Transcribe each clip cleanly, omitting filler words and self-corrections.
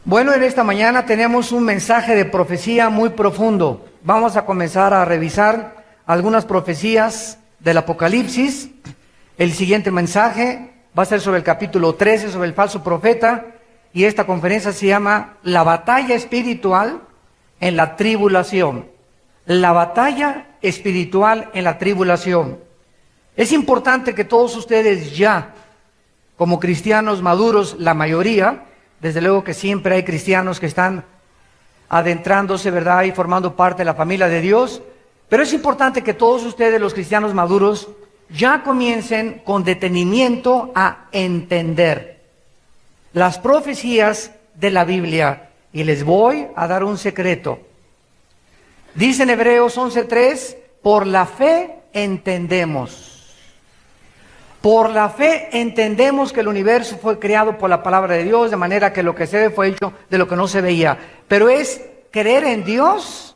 Bueno, en esta mañana tenemos un mensaje de profecía muy profundo. Vamos a comenzar a revisar algunas profecías del Apocalipsis. El siguiente mensaje va a ser sobre el capítulo 13, sobre el falso profeta, y esta conferencia se llama La batalla espiritual en la tribulación. La batalla espiritual en la tribulación. Es importante que todos ustedes ya, como cristianos maduros, la mayoría, desde luego que siempre hay cristianos que están adentrándose, ¿verdad?, y formando parte de la familia de Dios, pero es importante que todos ustedes, los cristianos maduros, ya comiencen con detenimiento a entender las profecías de la Biblia. Y les voy a dar un secreto. Dice en Hebreos 11:3, por la fe entendemos. Por la fe entendemos que el universo fue creado por la palabra de Dios, de manera que lo que se ve fue hecho de lo que no se veía. Pero es creer en Dios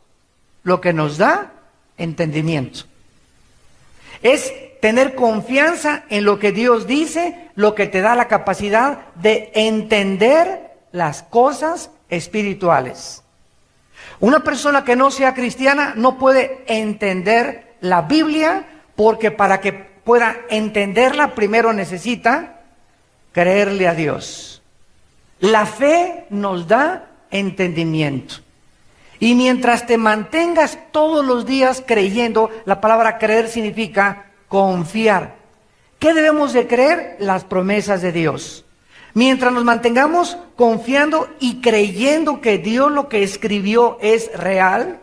lo que nos da entendimiento. Es tener confianza en lo que Dios dice, lo que te da la capacidad de entender las cosas espirituales. Una persona que no sea cristiana no puede entender la Biblia, porque para que pueda entenderla, primero necesita creerle a Dios. La fe nos da entendimiento. Y mientras te mantengas todos los días creyendo, la palabra creer significa confiar. ¿Qué debemos de creer? Las promesas de Dios. Mientras nos mantengamos confiando y creyendo que Dios lo que escribió es real,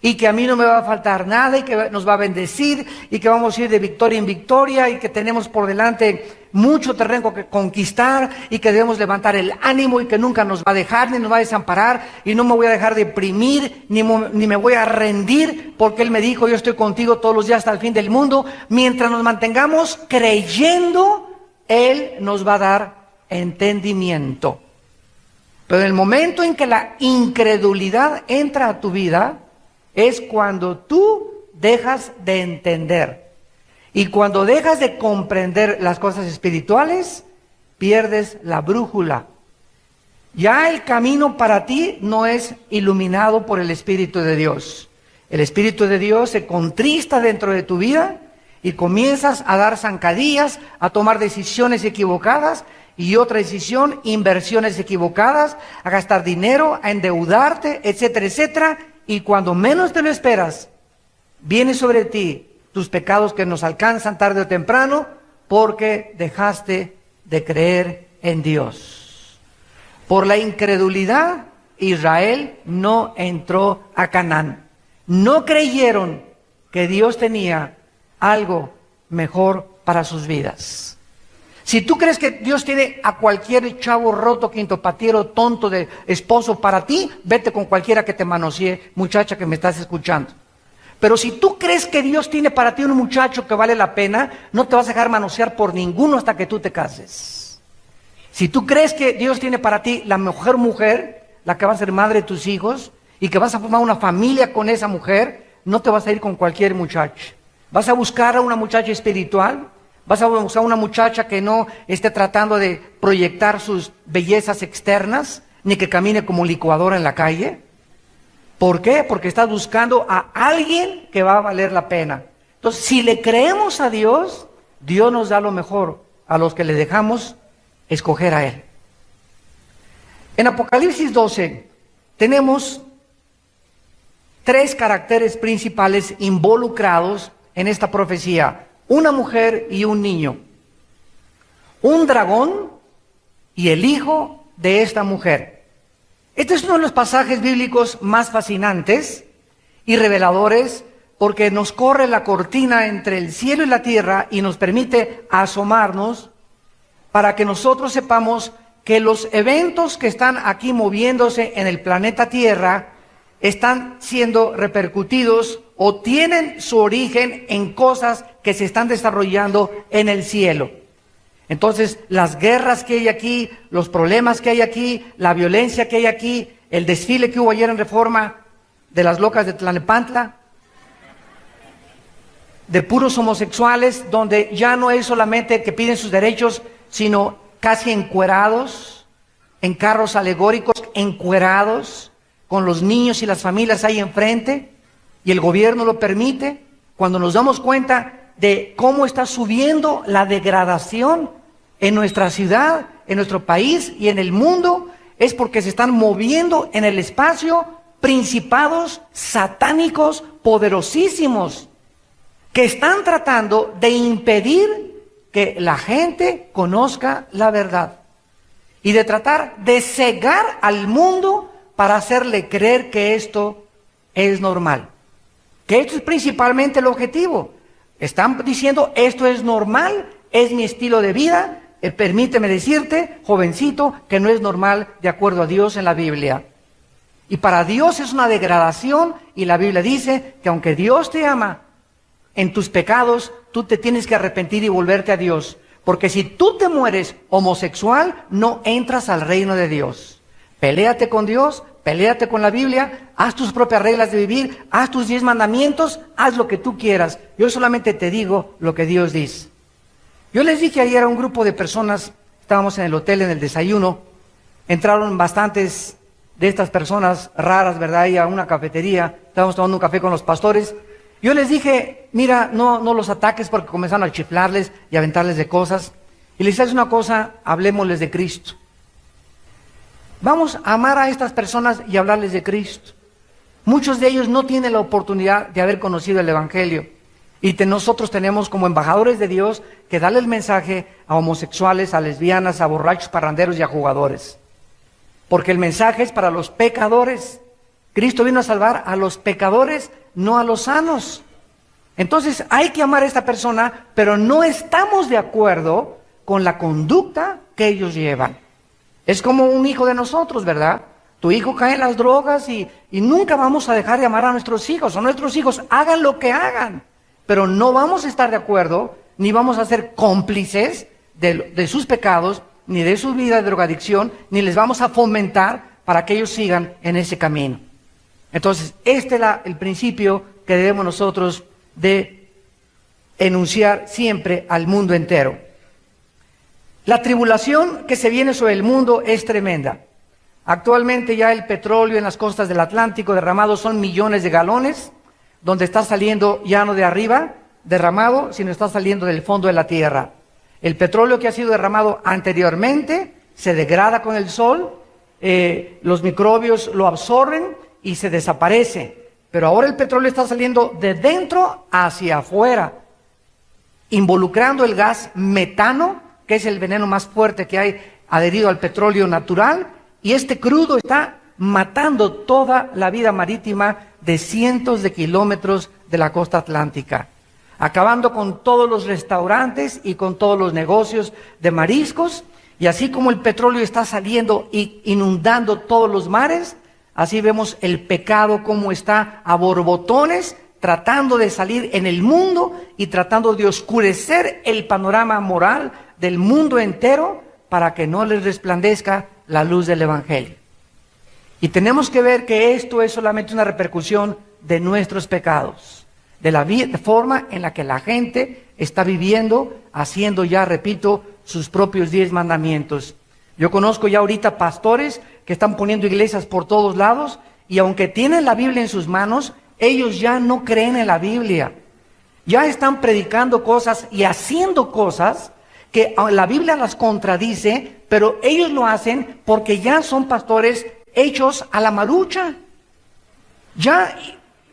y que a mí no me va a faltar nada, y que nos va a bendecir, y que vamos a ir de victoria en victoria, y que tenemos por delante mucho terreno que conquistar, y que debemos levantar el ánimo, y que nunca nos va a dejar, ni nos va a desamparar, y no me voy a dejar deprimir, ni me voy a rendir, porque Él me dijo, yo estoy contigo todos los días hasta el fin del mundo. Mientras nos mantengamos creyendo, Él nos va a dar entendimiento. Pero en el momento en que la incredulidad entra a tu vida, es cuando tú dejas de entender. Y cuando dejas de comprender las cosas espirituales, pierdes la brújula. Ya el camino para ti no es iluminado por el Espíritu de Dios. El Espíritu de Dios se contrista dentro de tu vida y comienzas a dar zancadillas, a tomar decisiones equivocadas, y otra decisión, inversiones equivocadas, a gastar dinero, a endeudarte, etcétera, etcétera. Y cuando menos te lo esperas, viene sobre ti tus pecados que nos alcanzan tarde o temprano, porque dejaste de creer en Dios. Por la incredulidad, Israel no entró a Canaán. No creyeron que Dios tenía algo mejor para sus vidas. Si tú crees que Dios tiene a cualquier chavo roto, quintopatiero, tonto de esposo para ti, vete con cualquiera que te manosee, muchacha que me estás escuchando. Pero si tú crees que Dios tiene para ti un muchacho que vale la pena, no te vas a dejar manosear por ninguno hasta que tú te cases. Si tú crees que Dios tiene para ti la mejor mujer, la que va a ser madre de tus hijos, y que vas a formar una familia con esa mujer, no te vas a ir con cualquier muchacho. Vas a buscar a una muchacha espiritual. Vas a buscar una muchacha que no esté tratando de proyectar sus bellezas externas, ni que camine como licuadora en la calle. ¿Por qué? Porque estás buscando a alguien que va a valer la pena. Entonces, si le creemos a Dios, Dios nos da lo mejor a los que le dejamos escoger a Él. En Apocalipsis 12 tenemos 3 caracteres principales involucrados en esta profecía. Una mujer y un niño, un dragón y el hijo de esta mujer. Este es uno de los pasajes bíblicos más fascinantes y reveladores, porque nos corre la cortina entre el cielo y la tierra y nos permite asomarnos para que nosotros sepamos que los eventos que están aquí moviéndose en el planeta Tierra están siendo repercutidos o tienen su origen en cosas que se están desarrollando en el cielo. Entonces, las guerras que hay aquí, los problemas que hay aquí, la violencia que hay aquí, el desfile que hubo ayer en Reforma de las locas de Tlalnepantla, de puros homosexuales, donde ya no es solamente que piden sus derechos, sino casi encuerados, en carros alegóricos, encuerados, con los niños y las familias ahí enfrente, y el gobierno lo permite. Cuando nos damos cuenta de cómo está subiendo la degradación en nuestra ciudad, en nuestro país y en el mundo, es porque se están moviendo en el espacio principados satánicos poderosísimos que están tratando de impedir que la gente conozca la verdad y de tratar de cegar al mundo para hacerle creer que esto es normal, que esto es principalmente el objetivo. Están diciendo, esto es normal, es mi estilo de vida. Permíteme decirte, jovencito, que no es normal de acuerdo a Dios en la Biblia. Y para Dios es una degradación, y la Biblia dice que aunque Dios te ama en tus pecados, tú te tienes que arrepentir y volverte a Dios. Porque si tú te mueres homosexual, no entras al reino de Dios. Peléate con Dios, peléate con la Biblia, haz tus propias reglas de vivir, haz tus 10 mandamientos, haz lo que tú quieras. Yo solamente te digo lo que Dios dice. Yo les dije ayer a un grupo de personas, estábamos en el hotel en el desayuno, entraron bastantes de estas personas raras, ¿verdad? Y a una cafetería, estábamos tomando un café con los pastores. Yo les dije, mira, no los ataques, porque comenzaron a chiflarles y a aventarles de cosas. Y les dije, una cosa, hablémosles de Cristo. Vamos a amar a estas personas y hablarles de Cristo. Muchos de ellos no tienen la oportunidad de haber conocido el Evangelio. Y nosotros tenemos como embajadores de Dios que darle el mensaje a homosexuales, a lesbianas, a borrachos, parranderos y a jugadores. Porque el mensaje es para los pecadores. Cristo vino a salvar a los pecadores, no a los sanos. Entonces hay que amar a esta persona, pero no estamos de acuerdo con la conducta que ellos llevan. Es como un hijo de nosotros, ¿verdad? Tu hijo cae en las drogas y nunca vamos a dejar de amar a nuestros hijos. O nuestros hijos hagan lo que hagan. Pero no vamos a estar de acuerdo, ni vamos a ser cómplices de sus pecados, ni de su vida de drogadicción, ni les vamos a fomentar para que ellos sigan en ese camino. Entonces, este es el principio que debemos nosotros de enunciar siempre al mundo entero. La tribulación que se viene sobre el mundo es tremenda. Actualmente ya el petróleo en las costas del Atlántico derramado son millones de galones, donde está saliendo ya no de arriba derramado, sino está saliendo del fondo de la tierra. El petróleo que ha sido derramado anteriormente se degrada con el sol, los microbios lo absorben y se desaparece. Pero ahora el petróleo está saliendo de dentro hacia afuera, involucrando el gas metano, que es el veneno más fuerte que hay adherido al petróleo natural, y este crudo está matando toda la vida marítima de cientos de kilómetros de la costa atlántica, acabando con todos los restaurantes y con todos los negocios de mariscos. Y así como el petróleo está saliendo e inundando todos los mares, así vemos el pecado como está a borbotones tratando de salir en el mundo y tratando de oscurecer el panorama moral del mundo entero para que no les resplandezca la luz del Evangelio. Y tenemos que ver que esto es solamente una repercusión de nuestros pecados, de la forma en la que la gente está viviendo, haciendo ya, repito, sus propios 10 mandamientos. Yo conozco ya ahorita pastores que están poniendo iglesias por todos lados y aunque tienen la Biblia en sus manos, ellos ya no creen en la Biblia. Ya están predicando cosas y haciendo cosas que la Biblia las contradice, pero ellos lo hacen porque ya son pastores hechos a la marucha. Ya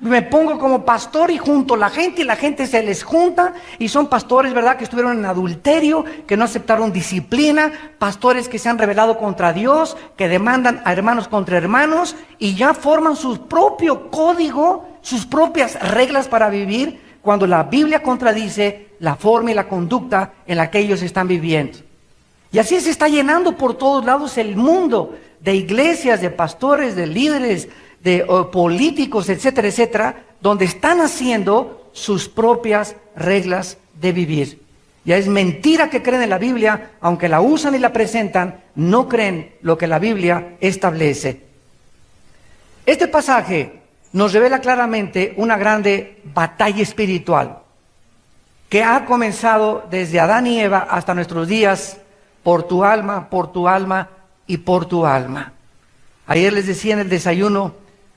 me pongo como pastor y junto a la gente y la gente se les junta y son pastores, ¿verdad?, que estuvieron en adulterio, que no aceptaron disciplina, pastores que se han rebelado contra Dios, que demandan a hermanos contra hermanos y ya forman su propio código, sus propias reglas para vivir, cuando la Biblia contradice la forma y la conducta en la que ellos están viviendo. Y así se está llenando por todos lados el mundo de iglesias, de pastores, de líderes, de políticos, etcétera, etcétera, donde están haciendo sus propias reglas de vivir. Ya es mentira que creen en la Biblia, aunque la usan y la presentan, no creen lo que la Biblia establece. Este pasaje nos revela claramente una grande batalla espiritual que ha comenzado desde Adán y Eva hasta nuestros días, por tu alma y por tu alma. Ayer les decía en el desayuno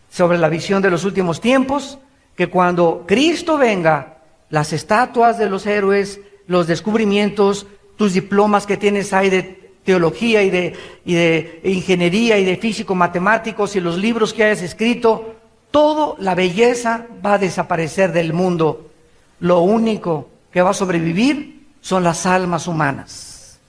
sobre la visión de los últimos tiempos, que cuando Cristo venga, las estatuas de los héroes, los descubrimientos, tus diplomas que tienes ahí de teología y de ingeniería y de físico-matemáticos y los libros que hayas escrito, toda la belleza va a desaparecer del mundo. Lo único que va a sobrevivir son las almas humanas.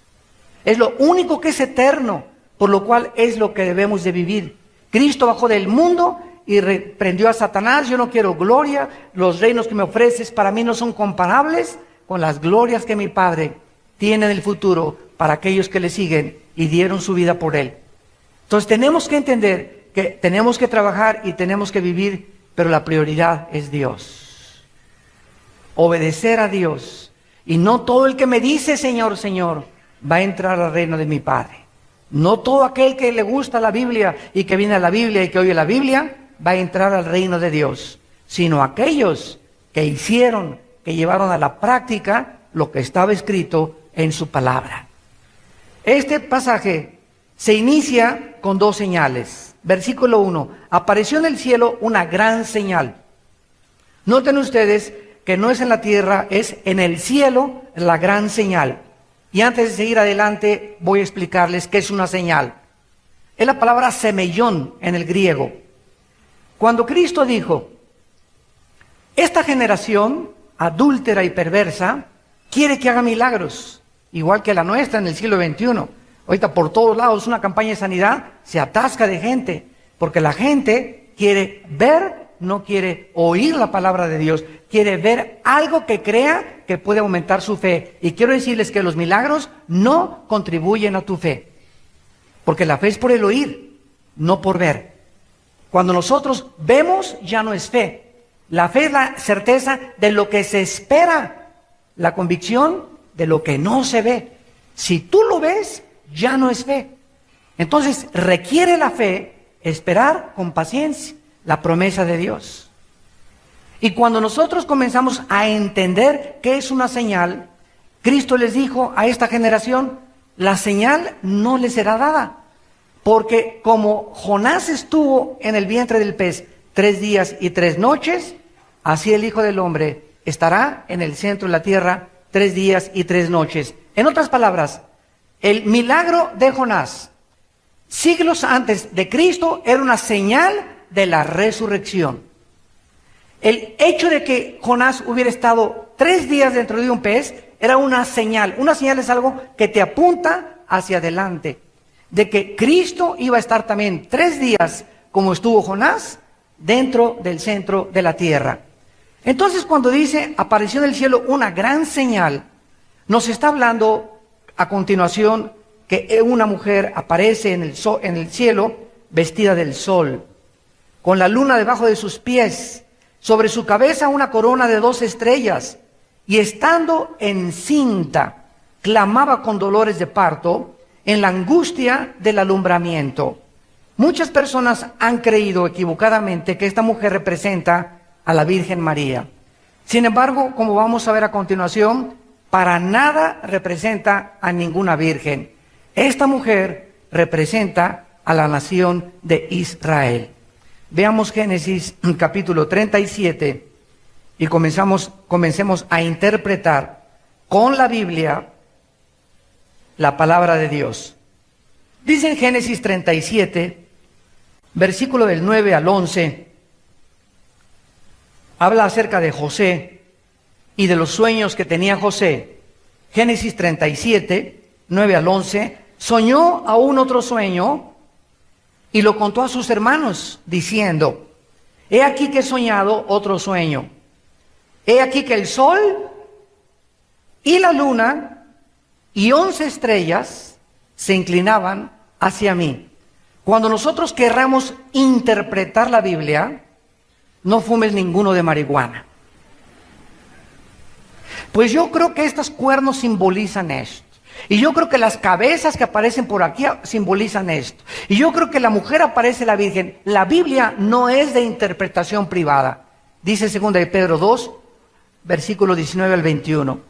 Es lo único que es eterno, por lo cual es lo que debemos de vivir. Cristo bajó del mundo y reprendió a Satanás. Yo no quiero gloria, los reinos que me ofreces para mí no son comparables con las glorias que mi Padre tiene en el futuro para aquellos que le siguen y dieron su vida por Él. Entonces tenemos que entender que tenemos que trabajar y tenemos que vivir, pero la prioridad es Dios. Obedecer a Dios. Y no todo el que me dice Señor, Señor, va a entrar al reino de mi Padre. No todo aquel que le gusta la Biblia y que viene a la Biblia y que oye la Biblia va a entrar al reino de Dios, sino aquellos que hicieron, que llevaron a la práctica lo que estaba escrito en su palabra. Este pasaje se inicia con dos señales. Versículo 1, apareció en el cielo una gran señal. Noten ustedes que no es en la tierra, es en el cielo la gran señal. Y antes de seguir adelante voy a explicarles qué es una señal. Es la palabra semellón en el griego. Cuando Cristo dijo, esta generación adúltera y perversa quiere que haga milagros, igual que la nuestra en el siglo XXI. Ahorita por todos lados una campaña de sanidad se atasca de gente, porque la gente quiere ver, no quiere oír la palabra de Dios, quiere ver algo que crea que puede aumentar su fe. Y quiero decirles que los milagros no contribuyen a tu fe, porque la fe es por el oír, no por ver. Cuando nosotros vemos, ya no es fe. La fe es la certeza de lo que se espera, la convicción de lo que no se ve. Si tú lo ves, ya no es fe. Entonces requiere la fe esperar con paciencia la promesa de Dios. Y cuando nosotros comenzamos a entender qué es una señal, Cristo les dijo a esta generación, la señal no les será dada, porque como Jonás estuvo en el vientre del pez 3 días y 3 noches, así el Hijo del Hombre estará en el centro de la tierra 3 días y 3 noches. En otras palabras, el milagro de Jonás, siglos antes de Cristo, era una señal de la resurrección. El hecho de que Jonás hubiera estado 3 días dentro de un pez era una señal. Una señal es algo que te apunta hacia adelante, de que Cristo iba a estar también 3 días, como estuvo Jonás, dentro del centro de la tierra. Entonces, cuando dice, apareció en el cielo una gran señal, nos está hablando a continuación que una mujer aparece en el cielo vestida del sol, con la luna debajo de sus pies, sobre su cabeza una corona de 2 estrellas, y estando encinta, clamaba con dolores de parto, en la angustia del alumbramiento. Muchas personas han creído equivocadamente que esta mujer representa a la Virgen María. Sin embargo, como vamos a ver a continuación, para nada representa a ninguna virgen. Esta mujer representa a la nación de Israel. Veamos Génesis capítulo 37 y comencemos a interpretar con la Biblia la palabra de Dios. Dice en Génesis 37, versículo del 9 al 11, habla acerca de José y de los sueños que tenía José. Génesis 37, 9 al 11, soñó aún otro sueño y lo contó a sus hermanos, diciendo, he aquí que he soñado otro sueño. He aquí que el sol y la luna y 11 estrellas se inclinaban hacia mí. Cuando nosotros querramos interpretar la Biblia, no fumes ninguno de marihuana. Pues yo creo que estos cuernos simbolizan esto. Y yo creo que las cabezas que aparecen por aquí simbolizan esto. Y yo creo que la mujer aparece la Virgen. La Biblia no es de interpretación privada. Dice 2 de Pedro 2, versículo 19 al 21.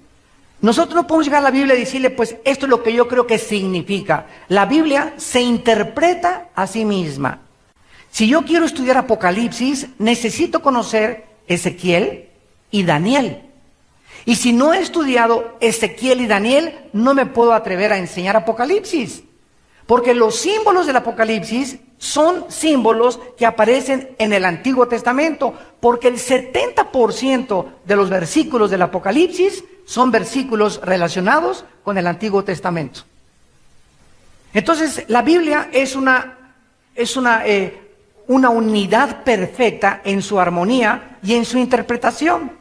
Nosotros no podemos llegar a la Biblia y decirle, pues esto es lo que yo creo que significa. La Biblia se interpreta a sí misma. Si yo quiero estudiar Apocalipsis, necesito conocer Ezequiel y Daniel. Y si no he estudiado Ezequiel y Daniel, no me puedo atrever a enseñar Apocalipsis. Porque los símbolos del Apocalipsis son símbolos que aparecen en el Antiguo Testamento. Porque el 70% de los versículos del Apocalipsis son versículos relacionados con el Antiguo Testamento. Entonces, la Biblia es una unidad perfecta en su armonía y en su interpretación.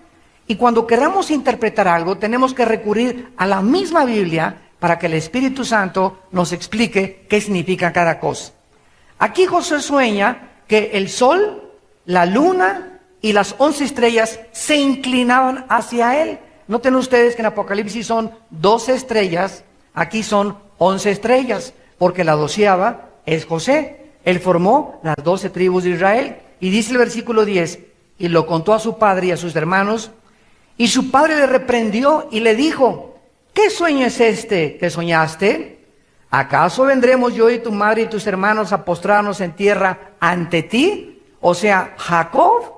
Y cuando queramos interpretar algo, tenemos que recurrir a la misma Biblia para que el Espíritu Santo nos explique qué significa cada cosa. Aquí José sueña que el sol, la luna y las 11 estrellas se inclinaban hacia él. Noten ustedes que en Apocalipsis son 12 estrellas, aquí son 11 estrellas, porque la 12ª es José. Él formó las 12 tribus de Israel. Y dice el versículo 10, y lo contó a su padre y a sus hermanos, y su padre le reprendió y le dijo, ¿qué sueño es este que soñaste? ¿Acaso vendremos yo y tu madre y tus hermanos a postrarnos en tierra ante ti? O sea, Jacob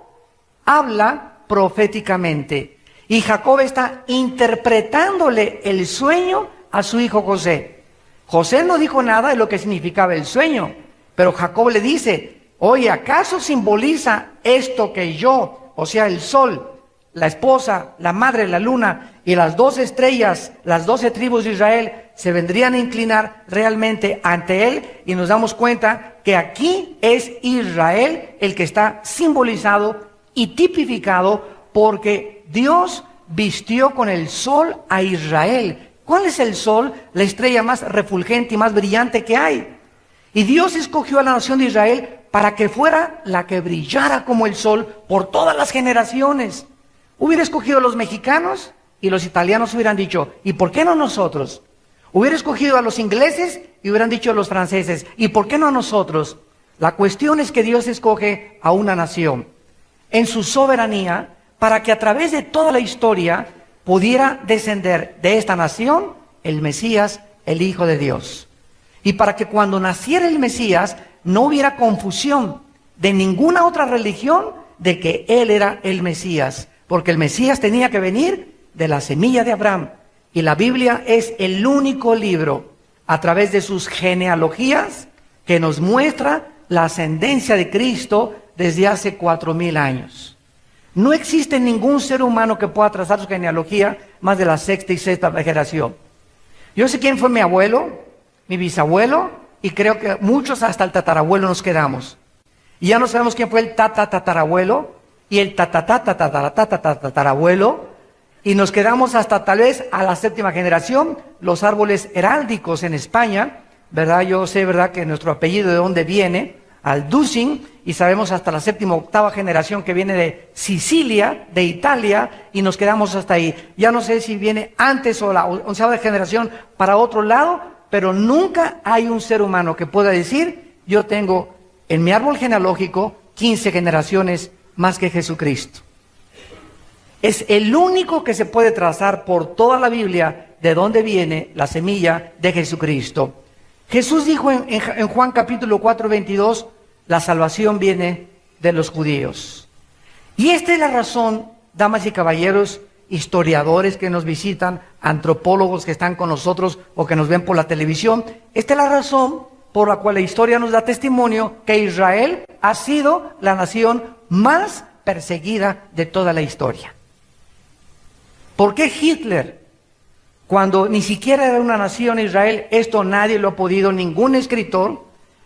habla proféticamente. Y Jacob está interpretándole el sueño a su hijo José. José no dijo nada de lo que significaba el sueño, pero Jacob le dice, oye, ¿acaso simboliza esto que yo, o sea, el sol, la esposa, la madre, la luna y las 12 estrellas, las 12 tribus de Israel, se vendrían a inclinar realmente ante él? Y nos damos cuenta que aquí es Israel el que está simbolizado y tipificado, porque Dios vistió con el sol a Israel. ¿Cuál es el sol? La estrella más refulgente y más brillante que hay. Y Dios escogió a la nación de Israel para que fuera la que brillara como el sol por todas las generaciones. Hubiera escogido a los mexicanos y los italianos hubieran dicho, ¿y por qué no nosotros? Hubiera escogido a los ingleses y hubieran dicho a los franceses, ¿y por qué no a nosotros? La cuestión es que Dios escoge a una nación en su soberanía para que a través de toda la historia pudiera descender de esta nación el Mesías, el Hijo de Dios. Y para que cuando naciera el Mesías no hubiera confusión de ninguna otra religión de que Él era el Mesías. Porque el Mesías tenía que venir de la semilla de Abraham. Y la Biblia es el único libro a través de sus genealogías que nos muestra la ascendencia de Cristo desde hace 4000 años. No existe ningún ser humano que pueda trazar su genealogía más de la 6ª y 7ª generación. Yo sé quién fue mi abuelo, mi bisabuelo, y creo que muchos hasta el tatarabuelo nos quedamos. Y ya no sabemos quién fue el tatarabuelo y el tatarabuelo, y nos quedamos hasta tal vez a la 7ª generación, los árboles heráldicos en España, ¿verdad? Yo sé, ¿verdad?, que nuestro apellido de dónde viene, Alducin, y sabemos hasta la 7ª, 8ª generación que viene de Sicilia, de Italia, y nos quedamos hasta ahí. Ya no sé si viene antes o la 11ª generación para otro lado, pero nunca hay un ser humano que pueda decir, yo tengo en mi árbol genealógico 15 generaciones más que Jesucristo. Es el único que se puede trazar por toda la Biblia de dónde viene la semilla de Jesucristo. Jesús dijo en Juan capítulo 4, 22, la salvación viene de los judíos. Y esta es la razón, damas y caballeros, historiadores que nos visitan, antropólogos que están con nosotros o que nos ven por la televisión, esta es la razón por la cual la historia nos da testimonio que Israel ha sido la nación más perseguida de toda la historia. ¿Por qué Hitler, cuando ni siquiera era una nación Israel, esto nadie lo ha podido, ningún escritor,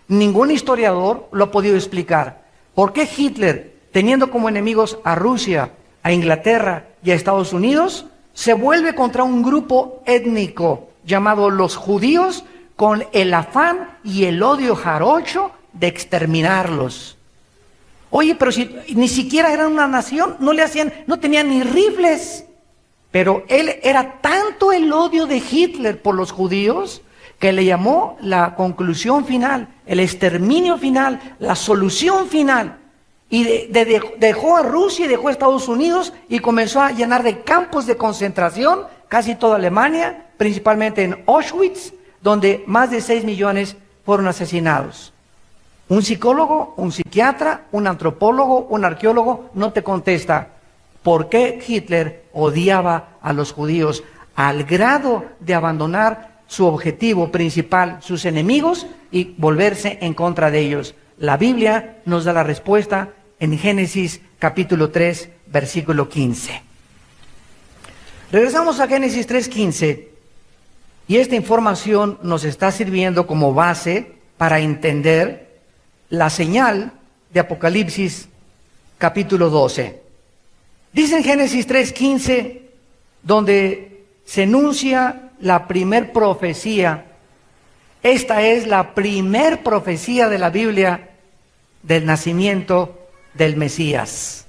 ningún historiador lo ha podido explicar? ¿Por qué Hitler, teniendo como enemigos a Rusia, a Inglaterra y a Estados Unidos, se vuelve contra un grupo étnico llamado los judíos con el afán y el odio jarocho de exterminarlos? Oye, pero si ni siquiera eran una nación, no tenían ni rifles. Pero era tanto el odio de Hitler por los judíos que le llamó la conclusión final, el exterminio final, la solución final. Y dejó a Rusia y dejó a Estados Unidos y comenzó a llenar de campos de concentración casi toda Alemania, principalmente en Auschwitz, donde más de 6 millones fueron asesinados. Un psicólogo, un psiquiatra, un antropólogo, un arqueólogo no te contesta por qué Hitler odiaba a los judíos al grado de abandonar su objetivo principal, sus enemigos, y volverse en contra de ellos. La Biblia nos da la respuesta en Génesis capítulo 3, versículo 15. Regresamos a Génesis 3:15, y esta información nos está sirviendo como base para entender la señal de Apocalipsis capítulo 12. Dice en Génesis 3:15, donde se enuncia la primer profecía. Esta es la primer profecía de la Biblia del nacimiento del Mesías.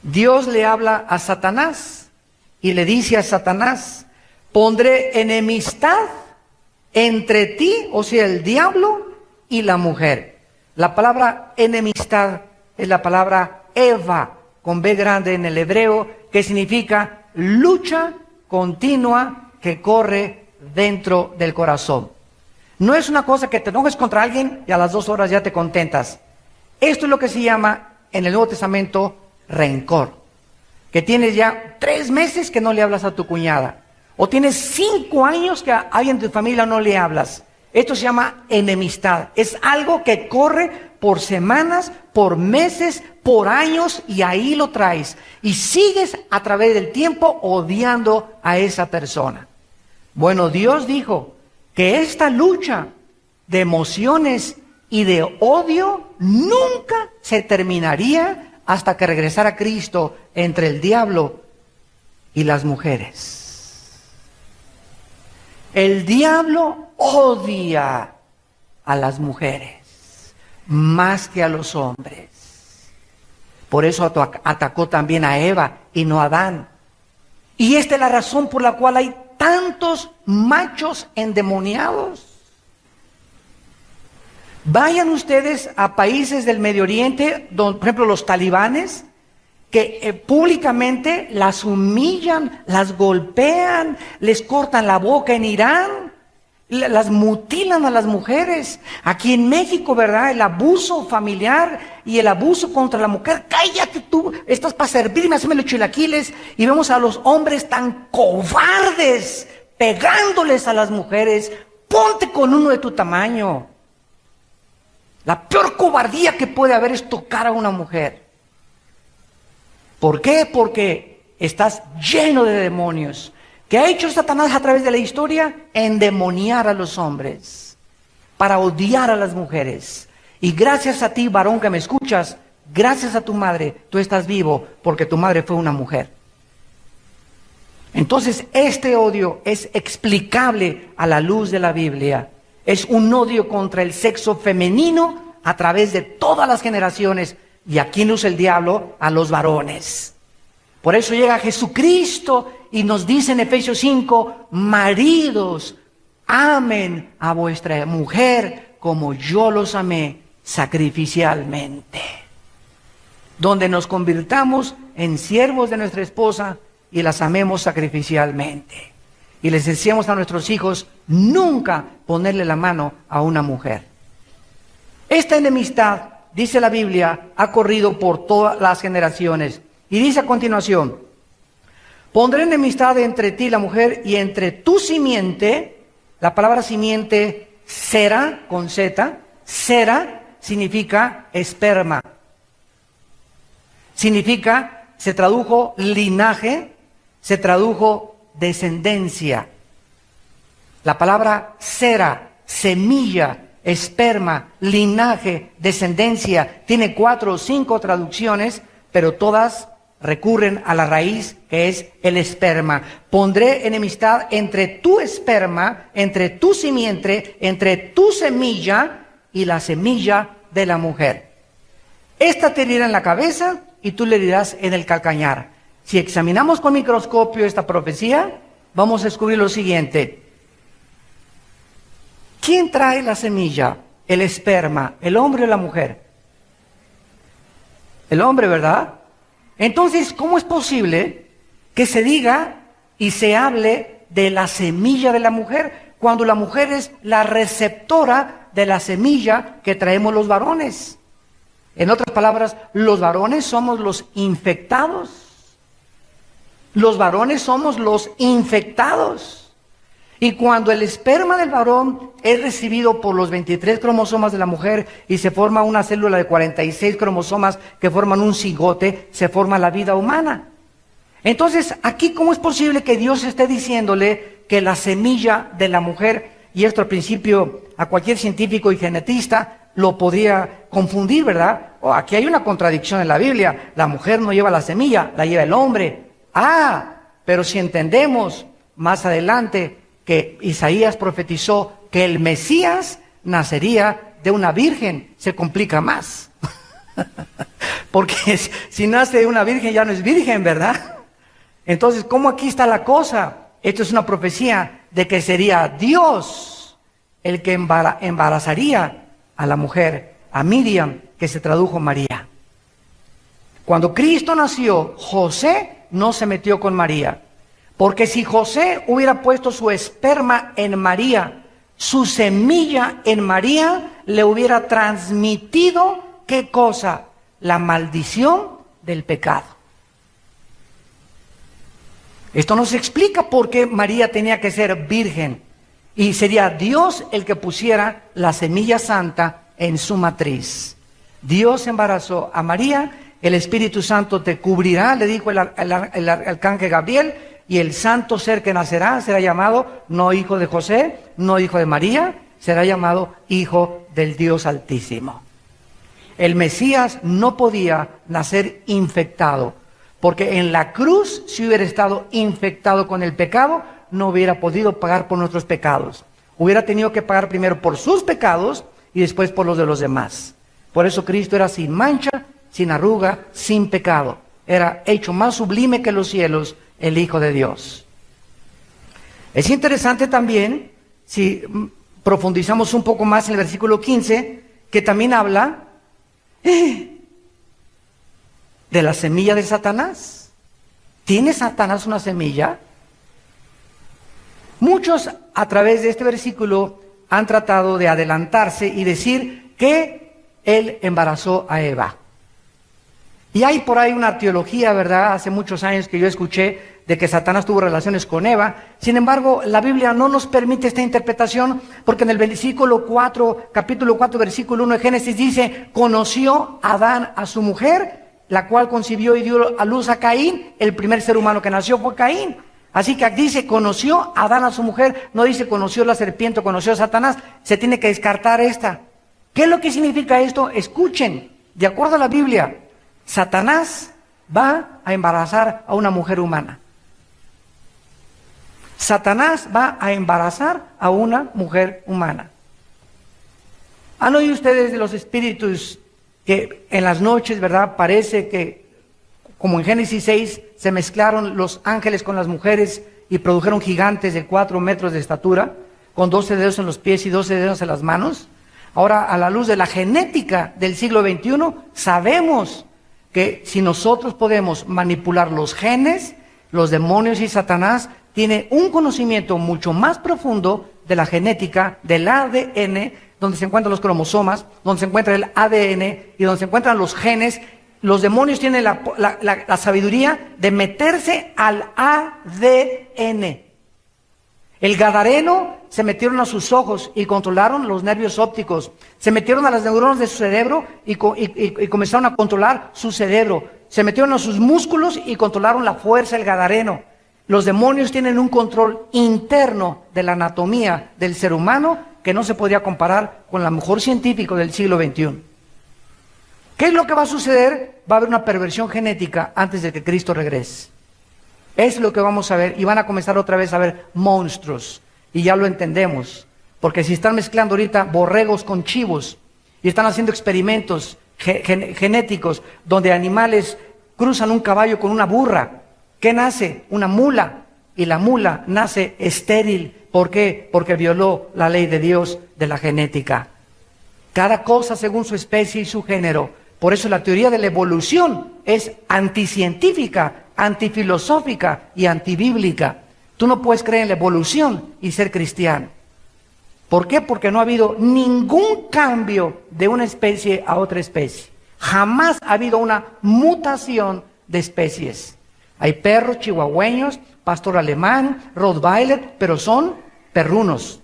Dios le habla a Satanás y le dice a Satanás: pondré enemistad entre ti, o sea, el diablo y la mujer. La palabra enemistad es la palabra Eva, con B grande en el hebreo, que significa lucha continua que corre dentro del corazón. No es una cosa que te enojes contra alguien y a las 2 horas ya te contentas. Esto es lo que se llama en el Nuevo Testamento rencor. Que tienes ya 3 meses que no le hablas a tu cuñada. O tienes 5 años que a alguien de tu familia no le hablas. Esto se llama enemistad. Es algo que corre por semanas, por meses, por años, y ahí lo traes. Y sigues a través del tiempo odiando a esa persona. Bueno, Dios dijo que esta lucha de emociones y de odio nunca se terminaría hasta que regresara Cristo entre el diablo y las mujeres. El diablo odia a las mujeres más que a los hombres. Por eso atacó también a Eva y no a Adán. Y esta es la razón por la cual hay tantos machos endemoniados. Vayan ustedes a países del Medio Oriente, donde, por ejemplo, los talibanes, que públicamente las humillan, las golpean, les cortan la boca en Irán, las mutilan a las mujeres. Aquí en México, ¿verdad? El abuso familiar y el abuso contra la mujer. Cállate tú, estás para servirme, hazme los chilaquiles. Y vemos a los hombres tan cobardes pegándoles a las mujeres. Ponte con uno de tu tamaño. La peor cobardía que puede haber es tocar a una mujer. ¿Por qué? Porque estás lleno de demonios. ¿Qué ha hecho Satanás a través de la historia? Endemoniar a los hombres, para odiar a las mujeres. Y gracias a ti, varón que me escuchas, gracias a tu madre, tú estás vivo, porque tu madre fue una mujer. Entonces, este odio es explicable a la luz de la Biblia. Es un odio contra el sexo femenino a través de todas las generaciones. ¿Y a quién usa el diablo? A los varones. Por eso llega Jesucristo y nos dice en Efesios 5, maridos, amen a vuestra mujer como yo los amé sacrificialmente. Donde nos convirtamos en siervos de nuestra esposa y las amemos sacrificialmente. Y les decíamos a nuestros hijos, nunca ponerle la mano a una mujer. Esta enemistad, dice la Biblia, ha corrido por todas las generaciones. Y dice a continuación, pondré enemistad entre ti y la mujer y entre tu simiente. La palabra simiente, sera, con Z, sera significa esperma. Significa, se tradujo linaje, se tradujo descendencia. La palabra sera, semilla, esperma, linaje, descendencia, tiene 4 o 5 traducciones, pero todas recurren a la raíz que es el esperma. Pondré enemistad entre tu esperma, entre tu simiente, entre tu semilla y la semilla de la mujer. Esta te herirá en la cabeza y tú le herirás en el calcañar. Si examinamos con microscopio esta profecía, vamos a descubrir lo siguiente. ¿Quién trae la semilla, el esperma, el hombre o la mujer? El hombre, ¿verdad? Entonces, ¿cómo es posible que se diga y se hable de la semilla de la mujer, cuando la mujer es la receptora de la semilla que traemos los varones. En otras palabras, los varones somos los infectados. Los varones somos los infectados. Y cuando el esperma del varón es recibido por los 23 cromosomas de la mujer y se forma una célula de 46 cromosomas que forman un cigote, se forma la vida humana. Entonces, aquí, ¿cómo es posible que Dios esté diciéndole que la semilla de la mujer, y esto al principio a cualquier científico y genetista lo podría confundir, ¿verdad? Aquí hay una contradicción en la Biblia. La mujer no lleva la semilla, la lleva el hombre. Pero si entendemos más adelante que Isaías profetizó que el Mesías nacería de una virgen, se complica más. Porque si nace de una virgen ya no es virgen, ¿verdad? Entonces, ¿cómo aquí está la cosa? Esto es una profecía de que sería Dios el que embarazaría a la mujer, a Miriam, que se tradujo María. Cuando Cristo nació, José no se metió con María, porque si José hubiera puesto su esperma en María, su semilla en María, le hubiera transmitido, ¿qué cosa? La maldición del pecado. Esto nos explica por qué María tenía que ser virgen, y sería Dios el que pusiera la semilla santa en su matriz. Dios embarazó a María, el Espíritu Santo te cubrirá, le dijo el arcángel Gabriel, y el santo ser que nacerá será llamado no hijo de José, no hijo de María, será llamado hijo del Dios Altísimo. El Mesías no podía nacer infectado, porque en la cruz, si hubiera estado infectado con el pecado, no hubiera podido pagar por nuestros pecados. Hubiera tenido que pagar primero por sus pecados y después por los de los demás. Por eso Cristo era sin mancha, sin arruga, sin pecado. Era hecho más sublime que los cielos, el Hijo de Dios. Es interesante también, si profundizamos un poco más en el versículo 15, que también habla de la semilla de Satanás. ¿Tiene Satanás una semilla? Muchos a través de este versículo han tratado de adelantarse y decir que él embarazó a Eva. Y hay por ahí una teología, ¿verdad? Hace muchos años que yo escuché de que Satanás tuvo relaciones con Eva. Sin embargo, la Biblia no nos permite esta interpretación, porque en el versículo 4, capítulo 4, versículo 1 de Génesis dice: conoció Adán a su mujer, la cual concibió y dio a luz a Caín. El primer ser humano que nació fue Caín. Así que aquí dice conoció Adán a su mujer, no dice conoció la serpiente, conoció a Satanás. Se tiene que descartar esta. ¿Qué es lo que significa esto? Escuchen, de acuerdo a la Biblia, Satanás va a embarazar a una mujer humana. Satanás va a embarazar a una mujer humana. ¿Han oído ustedes de los espíritus que en las noches, ¿verdad? Parece que, como en Génesis 6, se mezclaron los ángeles con las mujeres y produjeron gigantes de 4 metros de estatura, con 12 dedos en los pies y 12 dedos en las manos? Ahora, a la luz de la genética del siglo XXI, sabemos que si nosotros podemos manipular los genes, los demonios y Satanás tiene un conocimiento mucho más profundo de la genética, del ADN, donde se encuentran los cromosomas, donde se encuentra el ADN y donde se encuentran los genes. Los demonios tienen la sabiduría de meterse al ADN. El gadareno se metieron a sus ojos y controlaron los nervios ópticos. Se metieron a las neuronas de su cerebro y comenzaron a controlar su cerebro. Se metieron a sus músculos y controlaron la fuerza del gadareno. Los demonios tienen un control interno de la anatomía del ser humano que no se podría comparar con la mejor científico del siglo XXI. ¿Qué es lo que va a suceder? Va a haber una perversión genética antes de que Cristo regrese. Es lo que vamos a ver, y van a comenzar otra vez a ver monstruos, y ya lo entendemos, porque si están mezclando ahorita borregos con chivos, y están haciendo experimentos genéticos, donde animales cruzan un caballo con una burra, ¿qué nace? Una mula, y la mula nace estéril. ¿Por qué? Porque violó la ley de Dios de la genética. Cada cosa según su especie y su género. Por eso la teoría de la evolución es anticientífica, antifilosófica y antibíblica. Tú no puedes creer en la evolución y ser cristiano. ¿Por qué? Porque no ha habido ningún cambio de una especie a otra especie. Jamás ha habido una mutación de especies. Hay perros chihuahueños, pastor alemán, rottweiler, pero son perrunos.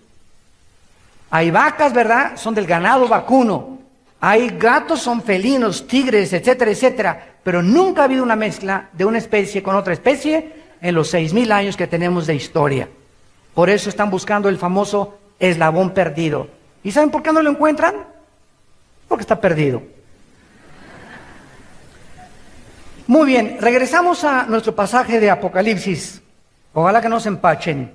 Hay vacas, ¿verdad? Son del ganado vacuno. Hay gatos, son felinos, tigres, etcétera, etcétera. Pero nunca ha habido una mezcla de una especie con otra especie en los 6,000 años que tenemos de historia. Por eso están buscando el famoso eslabón perdido. ¿Y saben por qué no lo encuentran? Porque está perdido. Muy bien, regresamos a nuestro pasaje de Apocalipsis. Ojalá que no se empachen.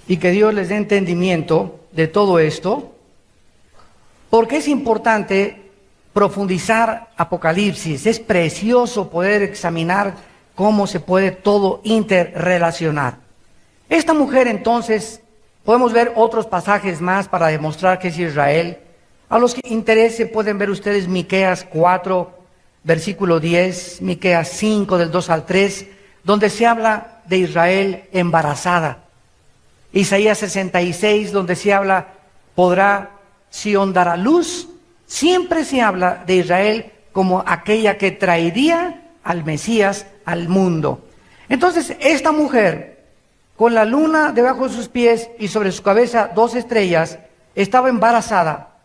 Y que Dios les dé entendimiento de todo esto, porque es importante profundizar Apocalipsis. Es precioso poder examinar cómo se puede todo interrelacionar. Esta mujer, entonces, podemos ver otros pasajes más para demostrar que es Israel. A los que interese pueden ver ustedes Miqueas 4, versículo 10, Miqueas 5, del 2 al 3, donde se habla de Israel embarazada. Isaías 66, donde se habla, podrá Sión dar a luz. Siempre se habla de Israel como aquella que traería al Mesías al mundo. Entonces, esta mujer, con la luna debajo de sus pies y sobre su cabeza 2 estrellas, estaba embarazada,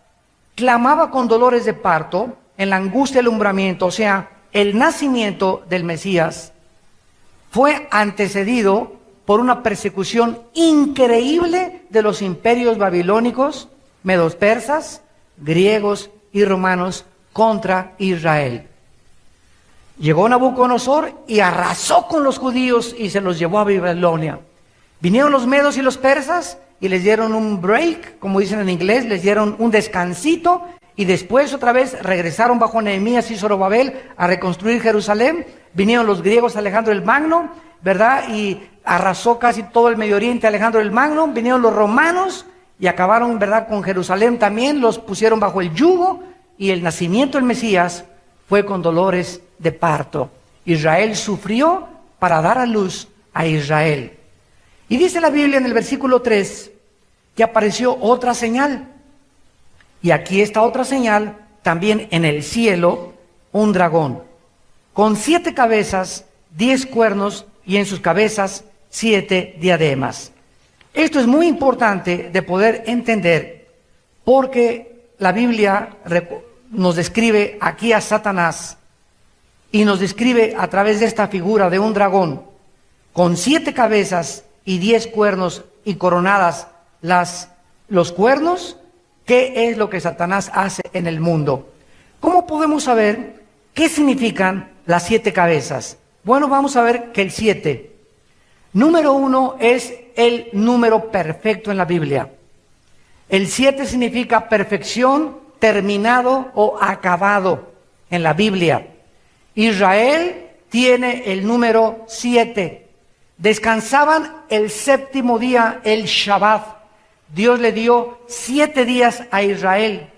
clamaba con dolores de parto, en la angustia del alumbramiento, o sea, el nacimiento del Mesías, fue antecedido por una persecución increíble de los imperios babilónicos, medos persas, griegos y romanos contra Israel. Llegó Nabucodonosor y arrasó con los judíos y se los llevó a Babilonia. Vinieron los medos y los persas y les dieron un break, como dicen en inglés, les dieron un descansito y después otra vez regresaron bajo Nehemías y Zorobabel a reconstruir Jerusalén. Vinieron los griegos, Alejandro el Magno, ¿verdad? Y arrasó casi todo el Medio Oriente Alejandro el Magno. Vinieron los romanos y acabaron, ¿verdad?, con Jerusalén también, los pusieron bajo el yugo y el nacimiento del Mesías fue con dolores de parto. Israel sufrió para dar a luz a Israel. Y dice la Biblia en el versículo 3 que apareció otra señal. Y aquí está otra señal, también en el cielo, un dragón, con 7 cabezas, 10 cuernos y en sus cabezas 7 diademas. Esto es muy importante de poder entender porque la Biblia nos describe aquí a Satanás y nos describe a través de esta figura de un dragón con 7 cabezas y 10 cuernos y coronadas los cuernos. ¿Qué es lo que Satanás hace en el mundo? ¿Cómo podemos saber qué significan las 7 cabezas? Bueno, vamos a ver que el 7, número 1, es el número perfecto en la Biblia. El 7 significa perfección, terminado o acabado en la Biblia. Israel tiene el número 7. Descansaban el 7º día, el Shabbat. Dios le dio 7 días a Israel.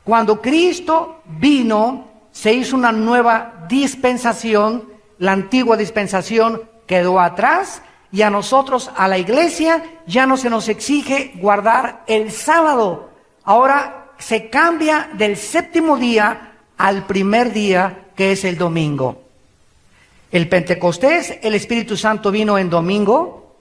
Cuando Cristo vino, se hizo una nueva dispensación. La antigua dispensación quedó atrás y a nosotros, a la iglesia, ya no se nos exige guardar el sábado. Ahora se cambia del 7º día al primer día, que es el domingo. El Pentecostés, el Espíritu Santo vino en domingo.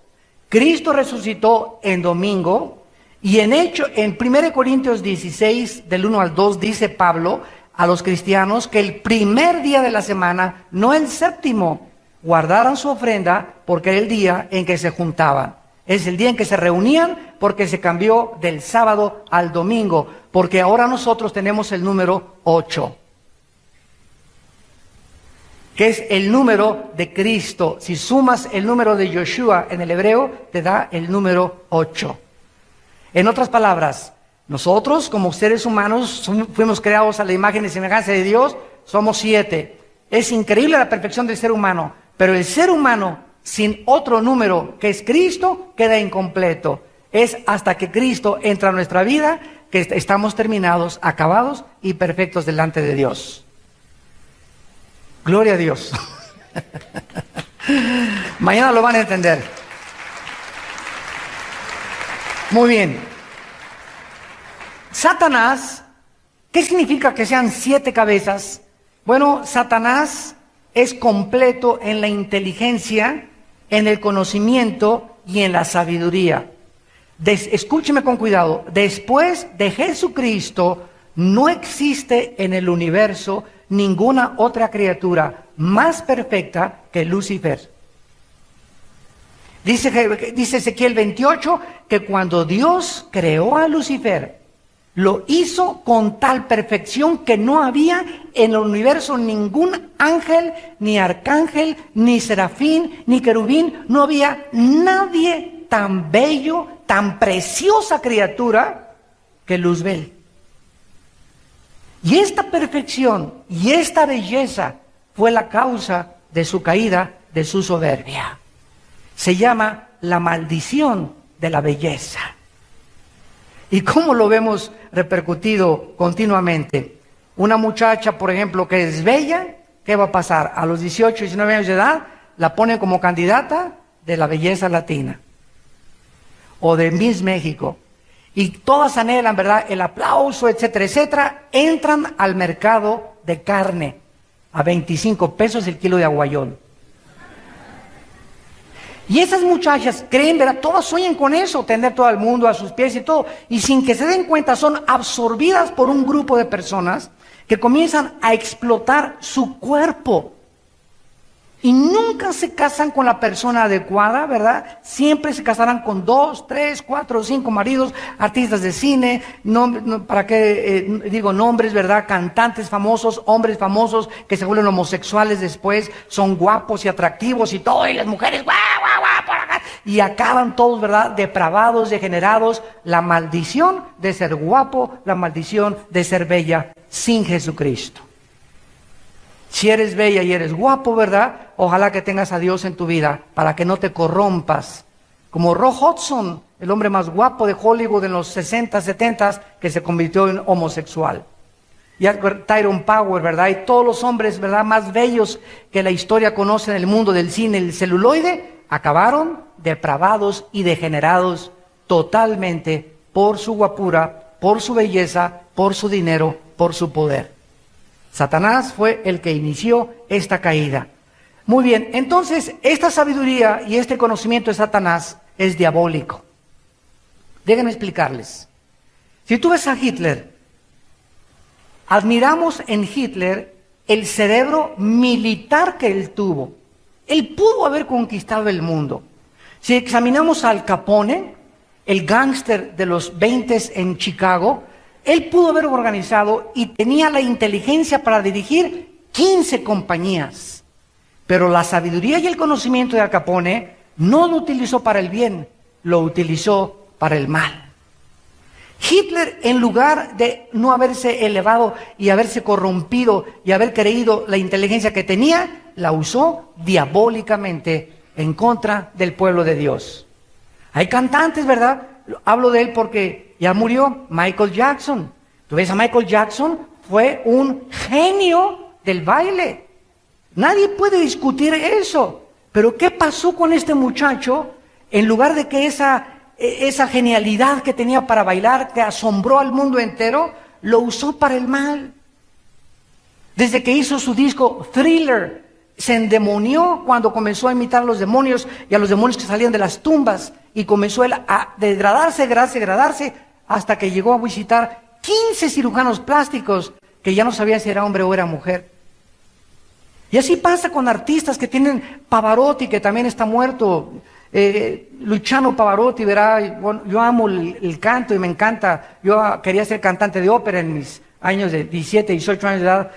Cristo resucitó en domingo. Y en 1 Corintios 16, del 1 al 2, dice Pablo a los cristianos que el primer día de la semana, no el 7º, guardaran su ofrenda porque era el día en que se juntaban. Es el día en que se reunían porque se cambió del sábado al domingo, porque ahora nosotros tenemos el número 8, que es el número de Cristo. Si sumas el número de Yoshua en el hebreo, te da el número 8. En otras palabras, nosotros como seres humanos fuimos creados a la imagen y semejanza de Dios, somos 7. Es increíble la perfección del ser humano, pero el ser humano sin otro número que es Cristo queda incompleto. Es hasta que Cristo entra a nuestra vida que estamos terminados, acabados y perfectos delante de Dios. Gloria a Dios. Mañana lo van a entender. Muy bien. Satanás, ¿qué significa que sean 7 cabezas? Bueno, Satanás es completo en la inteligencia, en el conocimiento y en la sabiduría. Escúcheme con cuidado. Después de Jesucristo, no existe en el universo ninguna otra criatura más perfecta que Lucifer. Dice Ezequiel 28 que cuando Dios creó a Lucifer, lo hizo con tal perfección que no había en el universo ningún ángel, ni arcángel, ni serafín, ni querubín. No había nadie tan bello, tan preciosa criatura que Luzbel. Y esta perfección y esta belleza fue la causa de su caída, de su soberbia. Se llama la maldición de la belleza. ¿Y cómo lo vemos repercutido continuamente? Una muchacha, por ejemplo, que es bella, ¿qué va a pasar? A los 18, 19 años de edad, la ponen como candidata de la belleza latina. O de Miss México. Y todas anhelan, ¿verdad?, el aplauso, etcétera, etcétera. Entran al mercado de carne a 25 pesos el kilo de aguayón. Y esas muchachas creen, ¿verdad? Todas sueñan con eso, tener todo el mundo a sus pies y todo. Y sin que se den cuenta son absorbidas por un grupo de personas que comienzan a explotar su cuerpo. Y nunca se casan con la persona adecuada, ¿verdad? Siempre se casarán con 2, 3, 4, 5 maridos, artistas de cine, ¿para qué digo nombres, verdad? Cantantes famosos, hombres famosos que se vuelven homosexuales después, son guapos y atractivos y todo, y las mujeres, guau, guau, guau, por acá. Y acaban todos, ¿verdad? Depravados, degenerados. La maldición de ser guapo, la maldición de ser bella sin Jesucristo. Si eres bella y eres guapo, ¿verdad? Ojalá que tengas a Dios en tu vida para que no te corrompas. Como Rock Hudson, el hombre más guapo de Hollywood en los 60, 70, que se convirtió en homosexual. Y Tyrone Power, ¿verdad? Y todos los hombres, ¿verdad?, más bellos que la historia conoce en el mundo del cine, el celuloide, acabaron depravados y degenerados totalmente por su guapura, por su belleza, por su dinero, por su poder. Satanás fue el que inició esta caída. Muy bien, entonces esta sabiduría y este conocimiento de Satanás es diabólico. Déjenme explicarles. Si tú ves a Hitler, admiramos en Hitler el cerebro militar que él tuvo. Él pudo haber conquistado el mundo. Si examinamos a Al Capone, el gángster de los 20 en Chicago, él pudo haber organizado y tenía la inteligencia para dirigir 15 compañías. Pero la sabiduría y el conocimiento de Al Capone no lo utilizó para el bien, lo utilizó para el mal. Hitler, en lugar de no haberse elevado y haberse corrompido y haber creído la inteligencia que tenía, la usó diabólicamente en contra del pueblo de Dios. Hay cantantes, ¿verdad? Hablo de él porque ya murió Michael Jackson. Tú ves a Michael Jackson, fue un genio del baile. Nadie puede discutir eso. Pero ¿qué pasó con este muchacho? En lugar de que esa genialidad que tenía para bailar, que asombró al mundo entero, lo usó para el mal. Desde que hizo su disco Thriller, se endemonió cuando comenzó a imitar a los demonios y a los demonios que salían de las tumbas. Y comenzó él a degradarse, hasta que llegó a visitar 15 cirujanos plásticos que ya no sabían si era hombre o era mujer. Y así pasa con artistas que tienen Pavarotti, que también está muerto, Luciano Pavarotti, ¿verdad? Bueno, yo amo el canto y me encanta. Yo quería ser cantante de ópera en mis años de 17, 18 años de edad.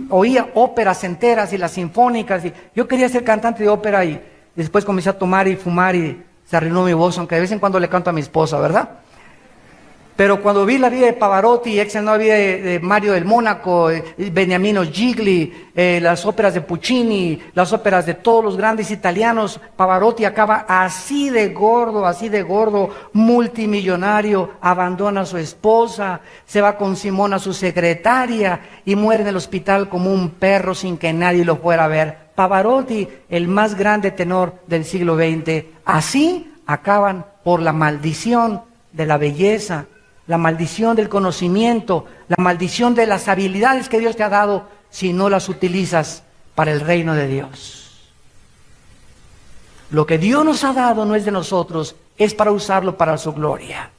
Oía óperas enteras y las sinfónicas. Y yo quería ser cantante de ópera y después comencé a tomar y fumar y se arruinó mi voz, aunque de vez en cuando le canto a mi esposa, ¿verdad? Pero cuando vi la vida de Pavarotti, la vida de Mario del Mónaco, Beniamino Gigli, las óperas de Puccini, las óperas de todos los grandes italianos, Pavarotti acaba así de gordo, multimillonario, abandona a su esposa, se va con Simona, su secretaria, y muere en el hospital como un perro sin que nadie lo fuera a ver. Pavarotti, el más grande tenor del siglo XX. Así acaban por la maldición de la belleza, la maldición del conocimiento, la maldición de las habilidades que Dios te ha dado si no las utilizas para el reino de Dios. Lo que Dios nos ha dado no es de nosotros, es para usarlo para su gloria.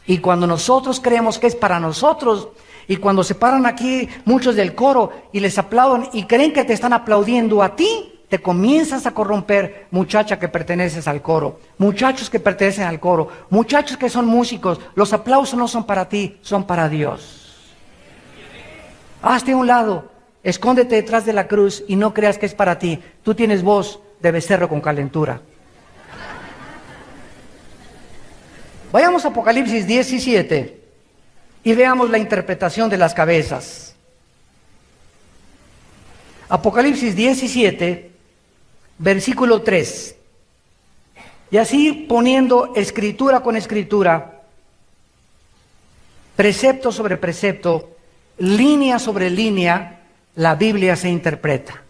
Y cuando nosotros creemos que es para nosotros, y cuando se paran aquí muchos del coro y les aplauden y creen que te están aplaudiendo a ti, te comienzas a corromper, muchacha que perteneces al coro, muchachos que pertenecen al coro, muchachos que son músicos. Los aplausos no son para ti, son para Dios. Hazte a un lado, escóndete detrás de la cruz y no creas que es para ti. Tú tienes voz de becerro con calentura. Vayamos a Apocalipsis 17 y veamos la interpretación de las cabezas. Apocalipsis 17, versículo 3. Y así poniendo escritura con escritura, precepto sobre precepto, línea sobre línea, la Biblia se interpreta.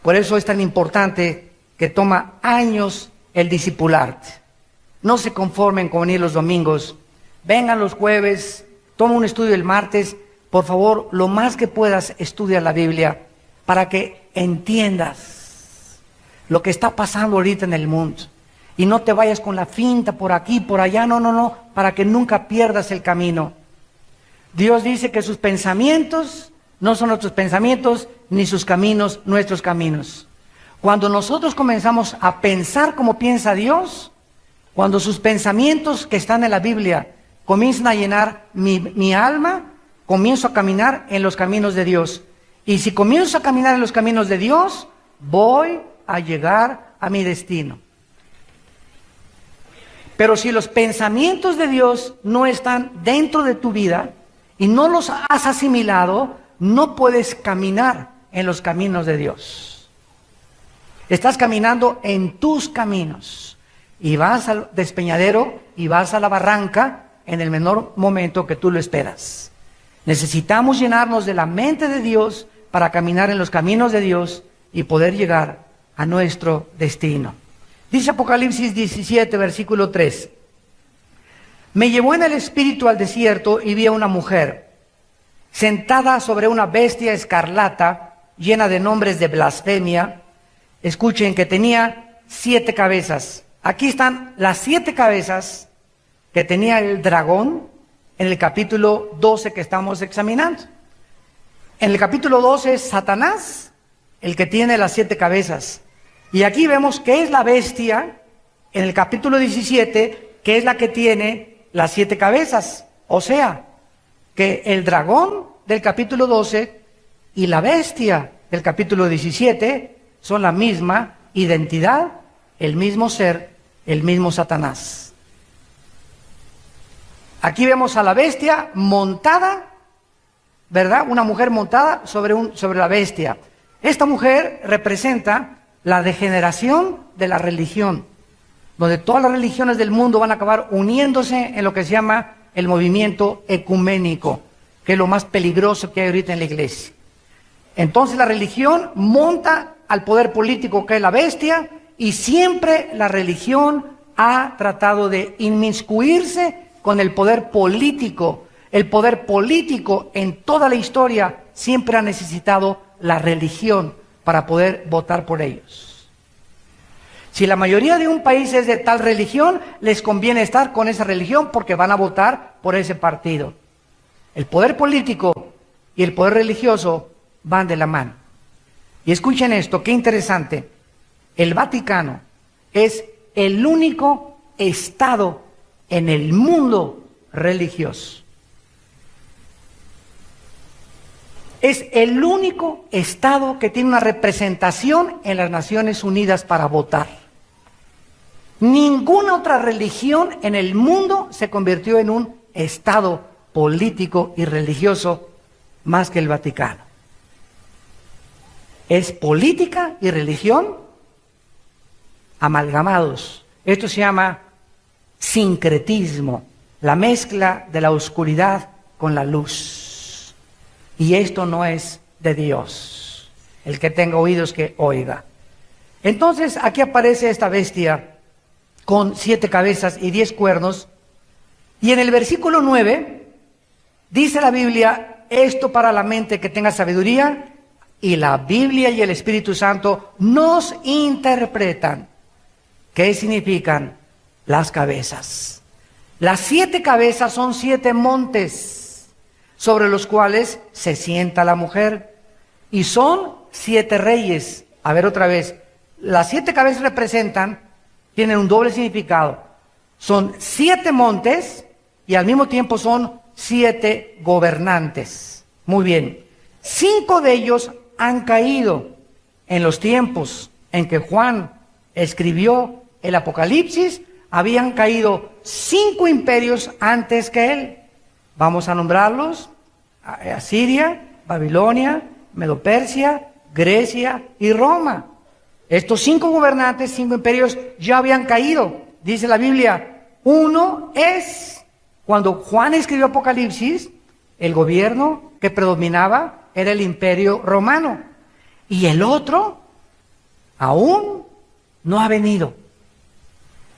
Por eso es tan importante que toma años el discipularte. No se conformen con venir los domingos, vengan los jueves, toma un estudio el martes. Por favor, lo más que puedas, estudia la Biblia para que entiendas lo que está pasando ahorita en el mundo. Y no te vayas con la finta por aquí, por allá, no, para que nunca pierdas el camino. Dios dice que sus pensamientos no son nuestros pensamientos, ni sus caminos nuestros caminos. Cuando nosotros comenzamos a pensar como piensa Dios, cuando sus pensamientos que están en la Biblia comienzan a llenar mi alma, comienzo a caminar en los caminos de Dios. Y si comienzo a caminar en los caminos de Dios, voy a llegar a mi destino. Pero si los pensamientos de Dios no están dentro de tu vida y no los has asimilado, no puedes caminar en los caminos de Dios. Estás caminando en tus caminos y vas al despeñadero y vas a la barranca en el menor momento que tú lo esperas. Necesitamos llenarnos de la mente de Dios para caminar en los caminos de Dios y poder llegar a nuestro destino. Dice Apocalipsis 17, versículo 3. Me llevó en el espíritu al desierto y vi a una mujer sentada sobre una bestia escarlata llena de nombres de blasfemia. Escuchen que tenía 7 cabezas. Aquí están las 7 cabezas que tenía el dragón en el capítulo 12 que estamos examinando. En el capítulo 12 es Satanás el que tiene las 7 cabezas. Y aquí vemos que es la bestia en el capítulo 17, que es la que tiene las 7 cabezas. O sea, que el dragón del capítulo 12 y la bestia del capítulo 17 son la misma identidad, el mismo ser, el mismo Satanás. Aquí vemos a la bestia montada, ¿verdad? Una mujer montada sobre la bestia. Esta mujer representa la degeneración de la religión, donde todas las religiones del mundo van a acabar uniéndose en lo que se llama el movimiento ecuménico, que es lo más peligroso que hay ahorita en la iglesia. Entonces la religión monta al poder político, que es la bestia, y siempre la religión ha tratado de inmiscuirse con el poder político. El poder político en toda la historia siempre ha necesitado la religión para poder votar por ellos. Si la mayoría de un país es de tal religión, les conviene estar con esa religión porque van a votar por ese partido. El poder político y el poder religioso van de la mano. Y escuchen esto, qué interesante. El Vaticano es el único estado en el mundo religioso. Es el único estado que tiene una representación en las Naciones Unidas para votar. Ninguna otra religión en el mundo se convirtió en un estado político y religioso más que el Vaticano. Es política y religión amalgamados. Esto se llama sincretismo, la mezcla de la oscuridad con la luz. Y esto no es de Dios. El que tenga oídos que oiga. Entonces aquí aparece esta bestia con 7 cabezas y 10 cuernos. Y en el versículo 9 dice la Biblia, esto para la mente que tenga sabiduría, y la Biblia y el Espíritu Santo nos interpretan qué significan las cabezas. Las 7 cabezas son 7 montes sobre los cuales se sienta la mujer, y son 7 reyes. A ver otra vez, las 7 cabezas tienen un doble significado. Son 7 montes y al mismo tiempo son 7 gobernantes. Muy bien, 5 de ellos han caído en los tiempos en que Juan escribió el Apocalipsis. Habían caído 5 imperios antes que él. Vamos a nombrarlos: Asiria, Babilonia, Medo-Persia, Grecia y Roma. Estos 5 gobernantes, 5 imperios ya habían caído. Dice la Biblia, uno es, cuando Juan escribió Apocalipsis, el gobierno que predominaba era el imperio romano. Y el otro aún no ha venido.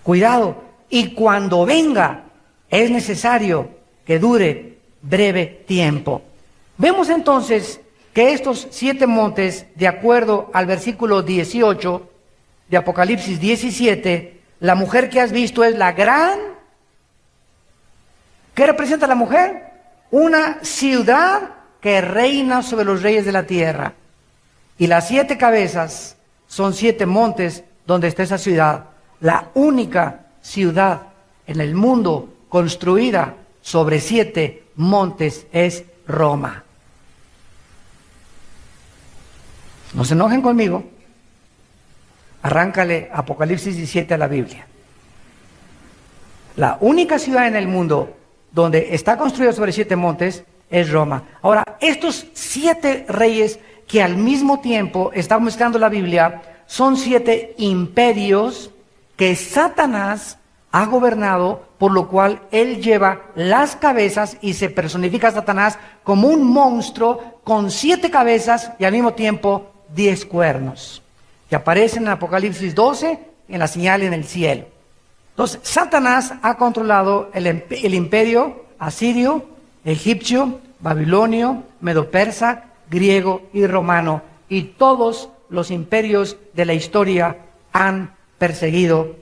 Cuidado, y cuando venga es necesario que dure breve tiempo. Vemos entonces que estos 7 montes, de acuerdo al versículo 18 de Apocalipsis 17, la mujer que has visto es la gran... ¿Qué representa la mujer? Una ciudad que reina sobre los reyes de la tierra. Y las 7 cabezas son 7 montes donde está esa ciudad. La única ciudad en el mundo construida sobre 7 montes es Roma. No se enojen conmigo. Arráncale Apocalipsis 17 a la Biblia. La única ciudad en el mundo donde está construida sobre 7 montes es Roma. Ahora, estos 7 reyes que al mismo tiempo están mezclando la Biblia son 7 imperios que Satanás ha gobernado, por lo cual él lleva las cabezas y se personifica a Satanás como un monstruo con 7 cabezas y al mismo tiempo 10 cuernos, que aparecen en Apocalipsis 12 en la señal en el cielo. Entonces, Satanás ha controlado el imperio asirio, egipcio, babilonio, medo-persa, griego y romano, y todos los imperios de la historia han perseguido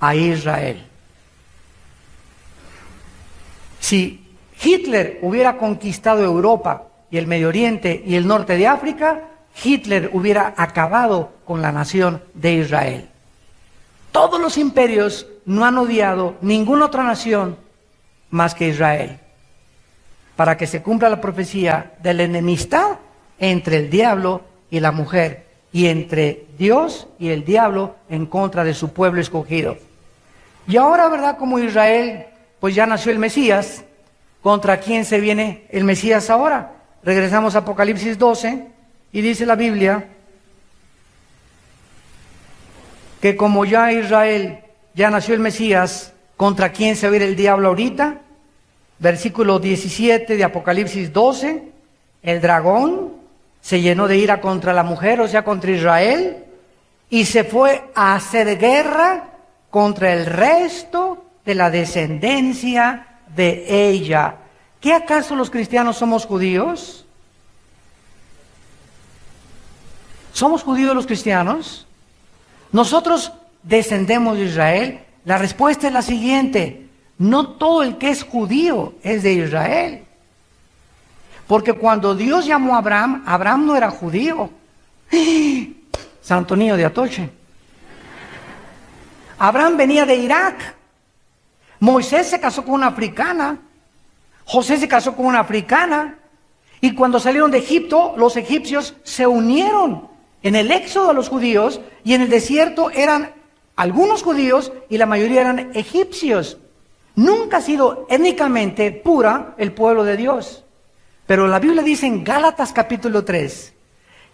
a Israel. Si Hitler hubiera conquistado Europa y el Medio Oriente y el norte de África, Hitler hubiera acabado con la nación de Israel. Todos los imperios no han odiado ninguna otra nación más que Israel, para que se cumpla la profecía de la enemistad entre el diablo y la mujer, y entre Dios y el diablo en contra de su pueblo escogido. Y ahora, ¿verdad? Como Israel, pues ya nació el Mesías. ¿Contra quién se viene el Mesías ahora? Regresamos a Apocalipsis 12 y dice la Biblia que como ya Israel, ya nació el Mesías, ¿contra quién se va a ir el diablo ahorita? Versículo 17 de Apocalipsis 12, el dragón se llenó de ira contra la mujer, o sea, contra Israel, y se fue a hacer guerra contra el resto de la descendencia de ella. ¿Qué acaso los cristianos somos judíos? ¿Somos judíos los cristianos? ¿Nosotros descendemos de Israel? La respuesta es la siguiente: no todo el que es judío es de Israel. Porque cuando Dios llamó a Abraham, Abraham no era judío. Santo Niño de Atoche. Abraham venía de Irak. Moisés se casó con una africana. José se casó con una africana. Y cuando salieron de Egipto, los egipcios se unieron en el éxodo a los judíos, y en el desierto eran algunos judíos y la mayoría eran egipcios. Nunca ha sido étnicamente pura el pueblo de Dios. Pero la Biblia dice en Gálatas capítulo 3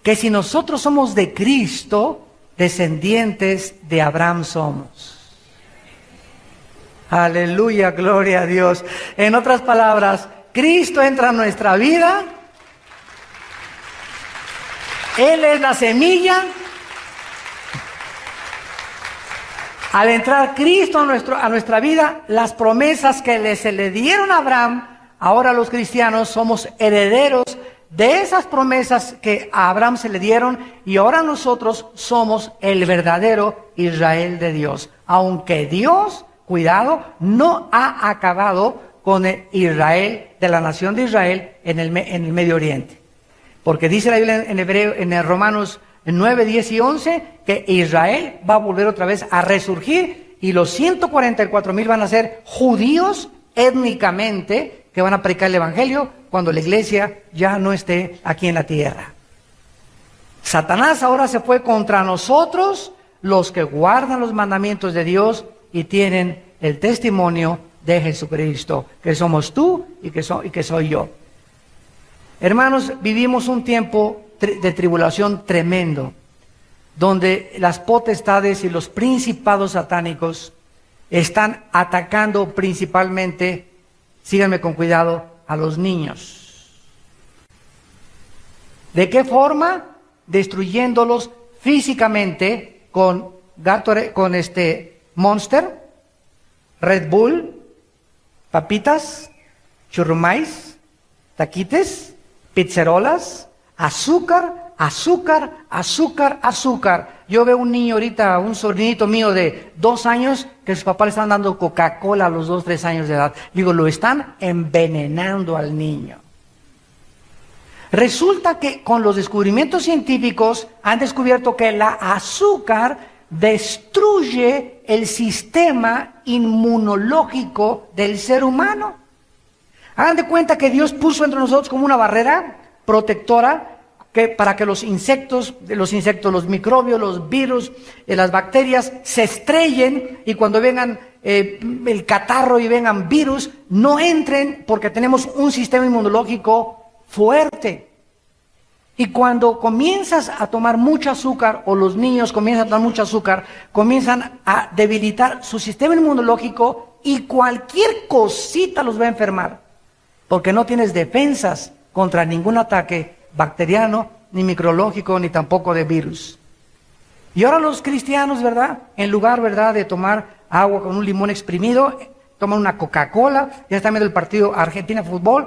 que si nosotros somos de Cristo, descendientes de Abraham somos. Aleluya, gloria a Dios. En otras palabras, Cristo entra a nuestra vida Él es la semilla. Al entrar Cristo a nuestra vida, las promesas que se le dieron a Abraham, ahora los cristianos somos herederos de esas promesas que a Abraham se le dieron, y ahora nosotros somos el verdadero Israel de Dios. Aunque Dios, cuidado, no ha acabado con el Israel, de la nación de Israel en el Medio Oriente. Porque dice la Biblia en el Romanos 9, 10 y 11, que Israel va a volver otra vez a resurgir, y los 144,000 van a ser judíos étnicamente, que van a predicar el Evangelio cuando la iglesia ya no esté aquí en la tierra. Satanás ahora se fue contra nosotros, los que guardan los mandamientos de Dios y tienen el testimonio de Jesucristo, que somos tú y que soy yo. Hermanos, vivimos un tiempo de tribulación tremendo, donde las potestades y los principados satánicos están atacando principalmente, síganme con cuidado, a los niños. ¿De qué forma? Destruyéndolos físicamente con Gatorade, con Monster, Red Bull, papitas, churrumais, taquites, pizzerolas, azúcar, azúcar, azúcar, azúcar. Yo veo un niño ahorita, un sobrinito mío de 2 años, que sus papás le están dando Coca-Cola a los 2, 3 años de edad. Digo, lo están envenenando al niño. Resulta que con los descubrimientos científicos han descubierto que la azúcar destruye el sistema inmunológico del ser humano. Hagan de cuenta que Dios puso entre nosotros como una barrera protectora para que los insectos, los microbios, los virus, las bacterias se estrellen, y cuando vengan el catarro y vengan virus, no entren, porque tenemos un sistema inmunológico fuerte. Y cuando comienzas a tomar mucho azúcar, o los niños comienzan a tomar mucho azúcar, comienzan a debilitar su sistema inmunológico, y cualquier cosita los va a enfermar, porque no tienes defensas contra ningún ataque bacteriano, ni microbiológico, ni tampoco de virus. Y ahora los cristianos, ¿verdad? En lugar, ¿verdad?, de tomar agua con un limón exprimido, toman una Coca-Cola. Ya está viendo el partido Argentina Fútbol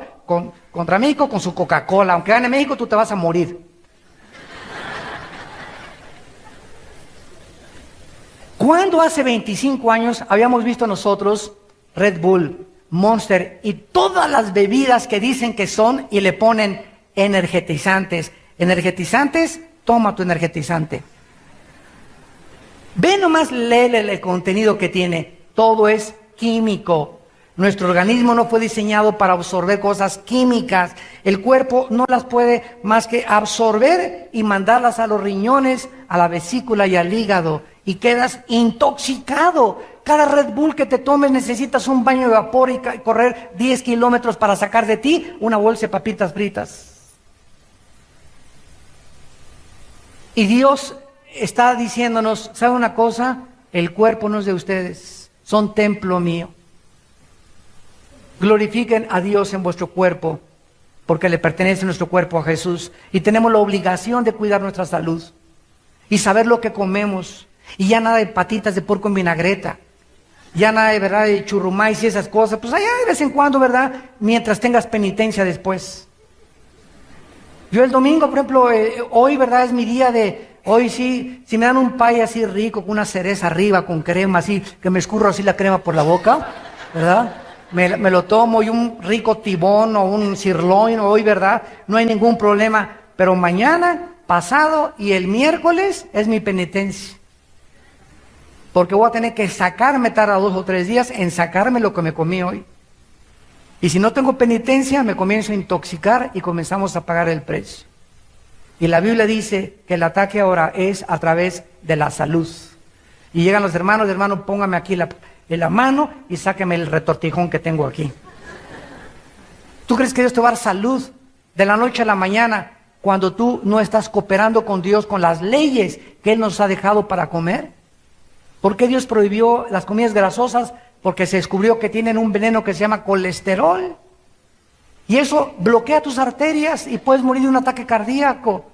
contra México con su Coca-Cola. Aunque gane México, tú te vas a morir. ¿Cuándo hace 25 años habíamos visto nosotros Red Bull, Monster y todas las bebidas que dicen que son, y le ponen energetizantes? Energetizantes, toma tu energetizante. Ve nomás, léele el contenido que tiene. Todo es químico. Nuestro organismo no fue diseñado para absorber cosas químicas. El cuerpo no las puede más que absorber y mandarlas a los riñones, a la vesícula y al hígado, y quedas intoxicado. Cada Red Bull que te tomes necesitas un baño de vapor y correr 10 kilómetros para sacar de ti una bolsa de papitas fritas. Y Dios está diciéndonos, ¿sabe una cosa? El cuerpo no es de ustedes, son templo mío. Glorifiquen a Dios en vuestro cuerpo, porque le pertenece nuestro cuerpo a Jesús. Y tenemos la obligación de cuidar nuestra salud y saber lo que comemos. Y ya nada de patitas de porco en vinagreta, ya nada de, ¿verdad?, de churrumais y esas cosas. Pues allá de vez en cuando, ¿verdad?, mientras tengas penitencia después. Yo el domingo, por ejemplo, hoy, ¿verdad?, es mi día hoy sí, si me dan un pay así rico, con una cereza arriba, con crema así, que me escurro así la crema por la boca, ¿verdad?, me lo tomo, y un rico tibón o un sirloin hoy, ¿verdad?, no hay ningún problema. Pero mañana, pasado y el miércoles es mi penitencia, porque voy a tener que sacarme, tarda 2 o 3 días en sacarme lo que me comí hoy. Y si no tengo penitencia, me comienzo a intoxicar y comenzamos a pagar el precio. Y la Biblia dice que el ataque ahora es a través de la salud. Y llegan los hermanos, hermano, póngame aquí la mano y sáqueme el retortijón que tengo aquí. ¿Tú crees que Dios te va a dar salud de la noche a la mañana cuando tú no estás cooperando con Dios, con las leyes que Él nos ha dejado para comer? ¿Por qué Dios prohibió las comidas grasosas? Porque se descubrió que tienen un veneno que se llama colesterol. Y eso bloquea tus arterias y puedes morir de un ataque cardíaco.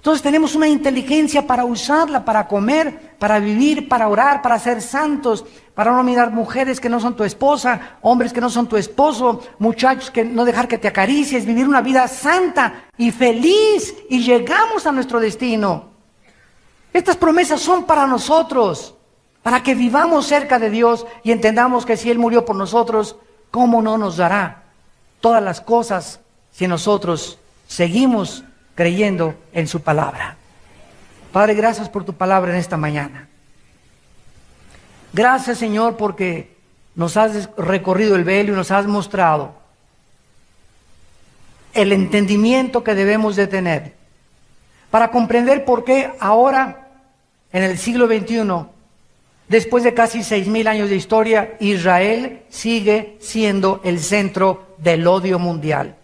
Entonces tenemos una inteligencia para usarla, para comer, para vivir, para orar, para ser santos, para no mirar mujeres que no son tu esposa, hombres que no son tu esposo, muchachos que no dejar que te acaricies, vivir una vida santa y feliz, y llegamos a nuestro destino. Estas promesas son para nosotros, para que vivamos cerca de Dios y entendamos que si Él murió por nosotros, ¿cómo no nos dará todas las cosas si nosotros seguimos creyendo en su palabra? Padre, gracias por tu palabra en esta mañana. Gracias, Señor, porque nos has recorrido el velo y nos has mostrado el entendimiento que debemos de tener para comprender por qué ahora, en el siglo XXI, después de casi 6,000 años de historia, Israel sigue siendo el centro del odio mundial.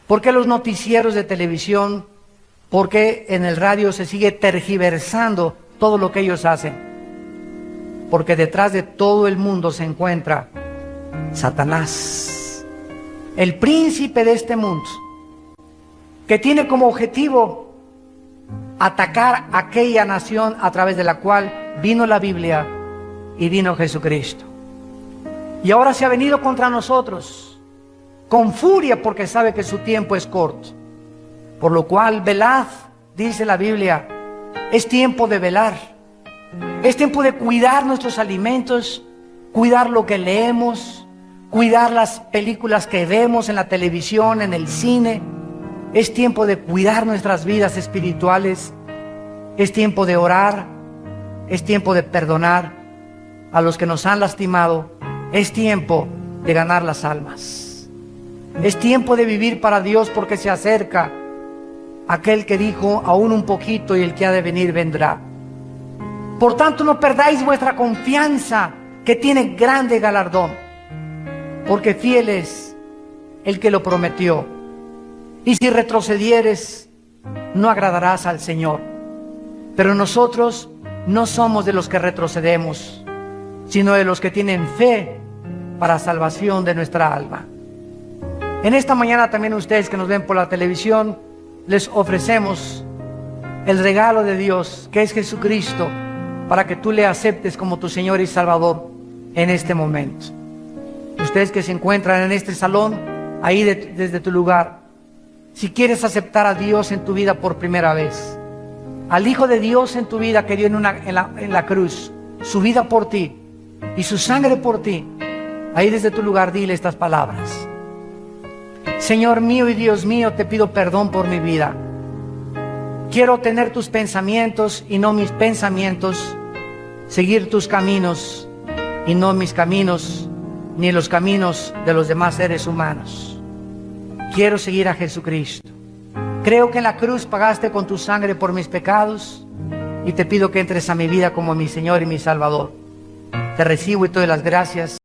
¿Por qué los noticieros de televisión, por qué en el radio se sigue tergiversando todo lo que ellos hacen? Porque detrás de todo el mundo se encuentra Satanás, el príncipe de este mundo, que tiene como objetivo atacar aquella nación a través de la cual vino la Biblia y vino Jesucristo. Y ahora se ha venido contra nosotros con furia porque sabe que su tiempo es corto. Por lo cual, velad, dice la Biblia, es tiempo de velar. Es tiempo de cuidar nuestros alimentos, cuidar lo que leemos, cuidar las películas que vemos en la televisión, en el cine. Es tiempo de cuidar nuestras vidas espirituales. Es tiempo de orar. Es tiempo de perdonar a los que nos han lastimado. Es tiempo de ganar las almas. Es tiempo de vivir para Dios porque se acerca aquel que dijo, aún un poquito y el que ha de venir vendrá. Por tanto, no perdáis vuestra confianza, que tiene grande galardón, porque fiel es el que lo prometió. Y si retrocedieres, no agradarás al Señor. Pero nosotros no somos de los que retrocedemos, sino de los que tienen fe para salvación de nuestra alma. En esta mañana también ustedes que nos ven por la televisión, les ofrecemos el regalo de Dios, que es Jesucristo, para que tú le aceptes como tu Señor y Salvador en este momento. Ustedes que se encuentran en este salón, ahí desde tu lugar, si quieres aceptar a Dios en tu vida por primera vez, al Hijo de Dios en tu vida que dio en la cruz, su vida por ti y su sangre por ti, ahí desde tu lugar dile estas palabras: Señor mío y Dios mío, te pido perdón por mi vida. Quiero tener tus pensamientos y no mis pensamientos, seguir tus caminos y no mis caminos, ni los caminos de los demás seres humanos. Quiero seguir a Jesucristo. Creo que en la cruz pagaste con tu sangre por mis pecados y te pido que entres a mi vida como mi Señor y mi Salvador. Te recibo y te doy las gracias.